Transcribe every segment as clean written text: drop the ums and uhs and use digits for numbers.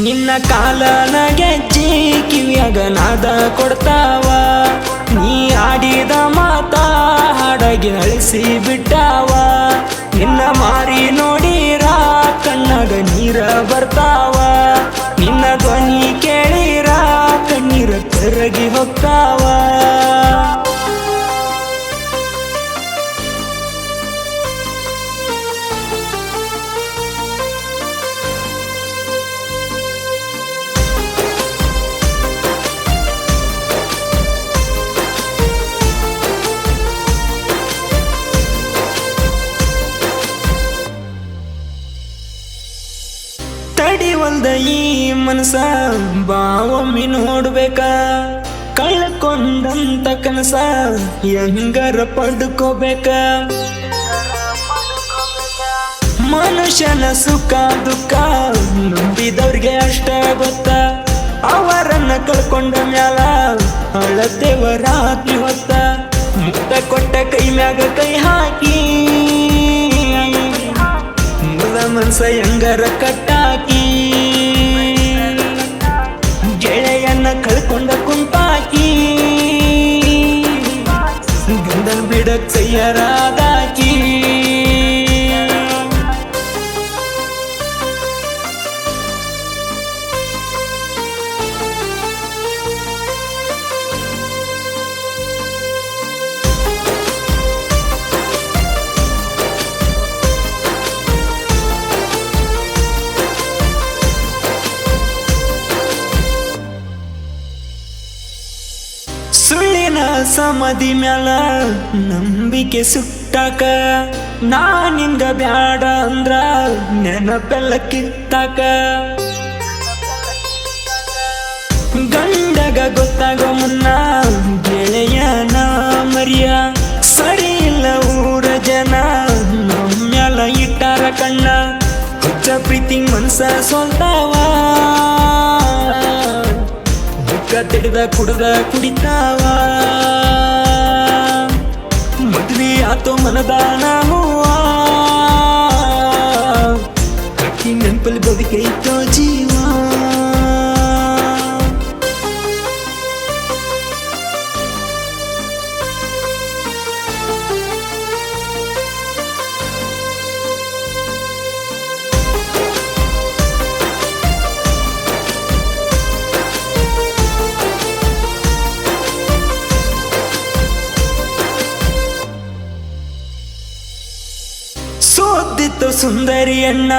ನಿನ್ನ ಕಾಲನ ಗೆಜ್ಜಿ ಕಿವಿಯಾಗ ನಾದ ಕೊಡ್ತಾವ. ನೀ ಆಡಿದ ಮಾತ ಹಾಡಾಗಿ ಅಳಿಸಿ ಬಿಟ್ಟಾವ. ನಿನ್ನ ಮಾರಿ ನೋಡಿರ ಕಣ್ಣಾಗ ನೀರ ಬರ್ತಾವ. ನಿನ್ನ ಧ್ವನಿ ಕೇಳಿರ ಕಣ್ಣೀರ ಕರಗಿ ಹೋಗ್ತಾವ. ತಡಿವಲ್ದ ಈ ಮನಸ ಬಾವೊಮ್ಮೆ ನೋಡ್ಬೇಕ. ಕಳ್ಕೊಂಡಂತ ಕನಸ ಹೆಂಗರ ಪಡ್ಕೋಬೇಕ. ಮನುಷ್ಯನ ಸುಖ ದುಃಖ ನಂಬಿದವ್ರಿಗೆ ಅಷ್ಟ ಗೊತ್ತ. ಅವರನ್ನ ಕಳ್ಕೊಂಡ ಮ್ಯಾಲ ಅಳತೇವ ರಾತ್ರಿ ಹೊತ್ತ. ಮುತ್ತ ಕೊಟ್ಟ ಕೈ ಮ್ಯಾಗ ಕೈ ಹಾಕಿ ಮನಸ ಹೆಂಗರ ಕಟ್ಟಾಕಿ. ಗೆಳೆಯನ್ನ ಕಳ್ಕೊಂಡ ಕುಂತಾಕಿ ಗಂಡನ್ ಬಿಡಕ್ ತಯಾರಾದಾಕಿ. ಸುಳ್ಳಿನ ಸಮಾಧಿ ಮ್ಯಾಲ ನಂಬಿಕೆ ಸುಟ್ಟಾಕ. ನಾನಿಂದ ಬ್ಯಾಡ ಅಂದ್ರ ನೆನಪೆಲ್ಲ ಕಿತ್ತಾಕ. ಗಂಡಗ ಗೊತ್ತಾಗೋ ಮುನ್ನ ಗೆಳೆಯನ ಮರಿಯ. ಸರಿ ಇಲ್ಲ ಊರ ಜನ ನಮ್ಮ್ಯಾಲ ಇಟ್ಟಾರ ಕಣ್ಣ. ಹುಚ್ಚ ಪ್ರೀತಿ ಮನ್ಸ ಸೋಲ್ತಾವ. ತಿಡಿದ ಕುಡ್ದ ಕುಡಿತಾವ. ಮದ್ವಿ ಆತೋ ಮನದಾನ ಹೂವ. ಕಟ್ಟಿ ನೆನಪಲ್ಲಿ ಬದುಕೈತೋ ಜೀವ. ಸೋದಿತ್ತು ಸುಂದರಿ ಅಣ್ಣ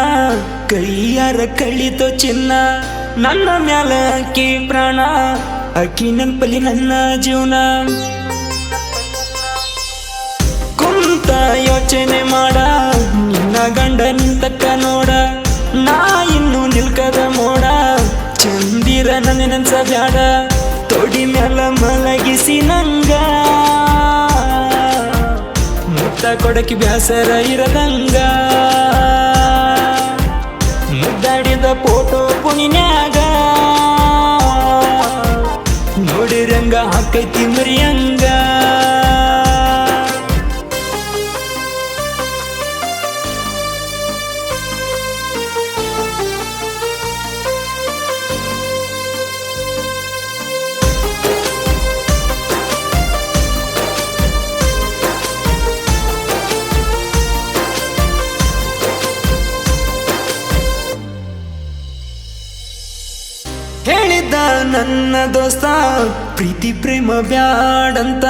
ಕೈಯಾರ ಕಳಿತೋ ಚಿನ್ನ. ನನ್ನ ಮ್ಯಾಲ ಅಕ್ಕಿ ಪ್ರಾಣ ಅಕ್ಕಿ ನೆನಪಲ್ಲಿ ನನ್ನ ಜೀವನ. ಕುಂತ ಯೋಚನೆ ಮಾಡ ನಿನ್ನ ಗಂಡ ನಿಂತಕ್ಕ ನೋಡ. ನಾ ಇನ್ನು ನಿಲ್ಕದ ಮೋಡ ಚಂದಿರ ನನ್ನ ನೆನ್ಸ ಬ್ಯಾಡ. ತೊಡಿ ಮ್ಯಾಲ ಮಲಗಿಸಿ ನಂಗ ಮುತ್ತ ಕೊಡಕಿ ಬ್ಯಾಸರ ಇರದಂಗ. ಮುದ್ದಾಡಿದ ಫೋಟೋ ಪುಣಿನ್ಯಾಗ ನೋಡಿರಂಗ ಹಾಕೈತಿ ಮರಿಯಂಗ. ಹೇಳಿದ್ದ ನನ್ನ ದೋಸ್ತ ಪ್ರೀತಿ ಪ್ರೇಮ ಬ್ಯಾಡಂತ.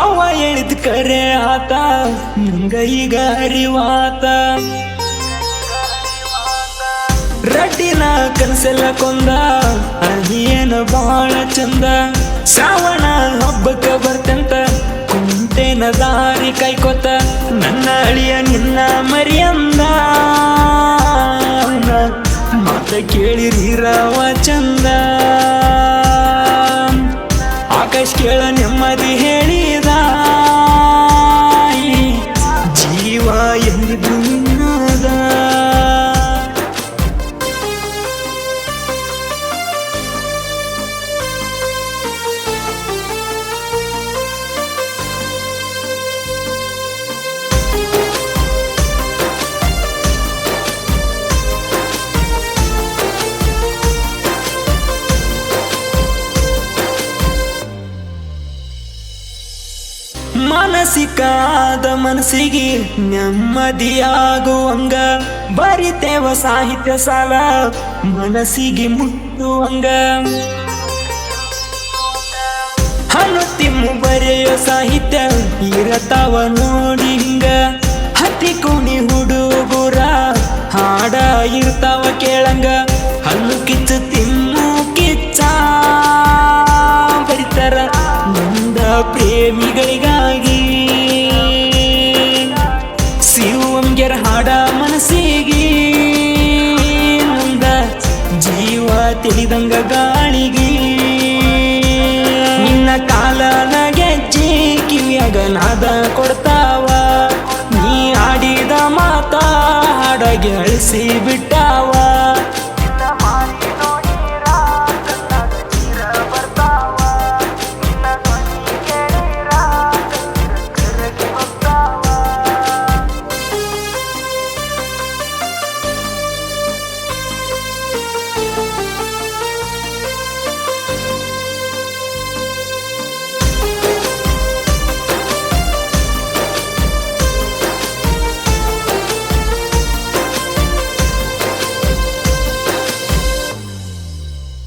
ಅವ ಹೇಳಿದ ಕರೆ ಆತ ನಂಗ ಈಗ ಅರಿವಾತ. ರಡ್ಡಿನ ಕನಸೆಲ್ಲ ಕೊಂದ ಅದೇನ ಬಹಳ ಚಂದ. ಶ್ರಾವಣ ಹಬ್ಬಕ್ಕ ಬರ್ತಂತ ಕುಂಟೇನ ದಾರಿ ಕೈಕೋತ. ನನ್ನ ಅಳಿಯ ನಿನ್ನ ಮರಿಯಂದ ಮಾತ ಕೇಳಿರಿರವ ಚಂದ. ಆಕಾಶ್ ಕೇಳ ನೆಮ್ಮದಿ ಹೇಳಿದ ಜೀವ ಎಂದಿದ್ದು ನಿನ್ನದ. ಮಾನಸಿಕಾದ ಮನಸ್ಸಿಗೆ ನೆಮ್ಮದಿಯಾಗುವಂಗ ಬರಿತೇವ ಸಾಹಿತ್ಯ ಸಾಲ ಮನಸ್ಸಿಗೆ ಮುಟ್ಟುವಂಗ ಹನುತಿಮ್ಮು ಬರೆಯೋ ಸಾಹಿತ್ಯ ಇರತಾವ ನೋಡಿ ಹಿಂಗ ಹತ್ತಿ ಕುಣಿ ಹುಡುಗುರ ಹಾಡ ಇರ್ತಾವ ಕೇಳಂಗ ಹಲ್ಲು ಕಿಚ್ಚು ತಿಮ್ಮು ಕಿಚ್ಚ ಬರಿತಾರ ನಂದ ಪ್ರೇಮಿಗಳಿಗಾಗಿ ಶಿವಂಗ್ಯರ ಹಾಡ ಮನಸ್ಸಿಗೆ ಮುಂದ ಜೀವ ತಿಳಿದಂಗ ಗಾಳಿಗೆ ನಿನ್ನ ಕಾಲನ ಗೆಜ್ಜೆ ಕಿವಿಯಾಗ ನಾದ ಕೊಡ್ತಾವ ನೀ ಆಡಿದ ಮಾತ ಹಾಡಗೆ ಅಳಿಸಿ ಬಿಟ್ಟಾವ